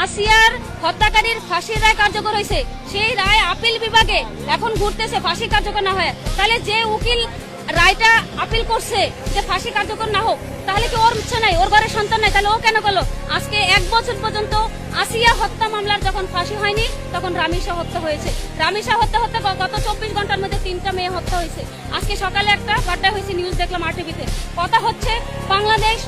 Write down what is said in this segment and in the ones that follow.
আসিয়ার হত্যাকারীর ফাঁসির রায় কার্যকর হয়েছে, সেই রায় আপিল বিভাগে এখন ঘুরতেছে ফাঁসি কার্যকর না হয়। তাহলে যে উকিল রায়টা আপিল করছে যে ফাঁসি কার্যকর না হোক, তাহলে কি ওর ইচ্ছা নাই, ওর ঘরে সন্তান নাই, তাহলে ও কেন করলো? আজকে 1 বছর পর্যন্ত আসিয়া হত্যা মামলার যখন ফাঁসি হয়নি, তখন রামিসা হত্যা হয়েছে। রামিসা হত্যা হত্যা গত 24 ঘন্টার মধ্যে 3টা মেয়ে হত্যা হয়েছে। আজকে সকালে একটা বার্তা হয়েছে, নিউজ দেখলাম আরটিভিতে। কথা হচ্ছে বাংলাদেশ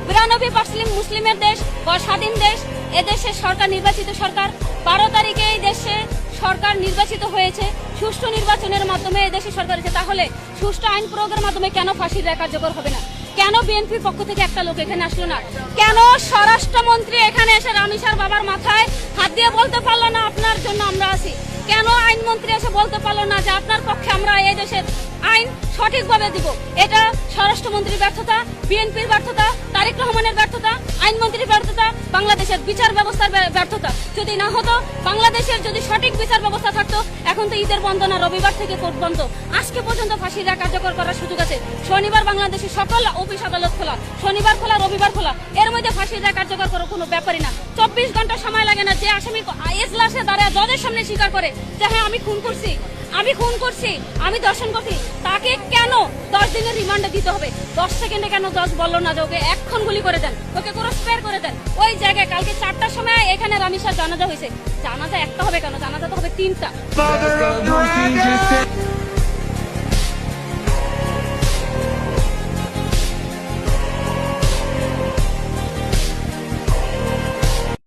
92% মুসলিমের দেশ, স্বাধীন দেশ, এদেশের সরকার নির্বাচিত সরকার। 12 তারিখে এই দেশে সরকার নির্বাচিত হয়েছে, সুষ্ঠু নির্বাচনের মাধ্যমে এদেশে সরকার হয়েছে। তাহলে সুষ্ঠু আইন প্রয়োগের মাধ্যমে কেন ফাঁসির রায় কার্যকর হবে না? কেন বিএনপির পক্ষ থেকে একটা লোক এখানে আসলো না? কেন স্বরাষ্ট্রমন্ত্রী এখানে এসে রামিসার বাবার মাথায় হাত দিয়ে বলতে পারলো না আপনার জন্য আমরা আছি? কেন আইনমন্ত্রী এসে বলতে পারলো না যে আপনার পক্ষে আমরা এই দেশের আইন সঠিকভাবে দিব? এটা স্বরাষ্ট্রমন্ত্রীর ব্যর্থতা, বিএনপির ব্যর্থতা, তারেক রহমানের ব্যর্থতা, আইনমন্ত্রীর ব্যর্থতা, বাংলাদেশের বিচার ব্যবস্থার ব্যর্থতা। যদি না হতো, বাংলাদেশের যদি সঠিক বিচার ব্যবস্থা থাকতো, এখন তো ঈদের বন্ধ না, রবিবার থেকে কোর্ট বন্ধ। আজকে পর্যন্ত ফাঁসির রায় কার্যকর করার সুযোগ আছে। শনিবার বাংলাদেশের সকল অফিস আদালত খোলা, শনিবার খোলা, রবিবার খোলা, এর মধ্যে ফাঁসির রায় কার্যকর করার কোনো ব্যাপারই না। 24 ঘন্টা সময় লাগে না। যে আসামি এজলাসে দাঁড়ায় জজের সামনে স্বীকার করে যে হ্যাঁ আমি খুন করছি, আমি দর্শন করছি, তাকে কেন 10 দিনের রিমান্ডে দিতে হবে? 10 সেকেন্ডে কেন জজ বললো না যে ওকে এখন গুলি করে দেন, ওকে কোনো স্পেয়ার করে দেন? ওই জায়গায় কালকে 4টার সময় এখানে রামিসার জানাজা হয়েছে। জানাজা একটা হবে কেন? জানাজা তো হবে 3টা।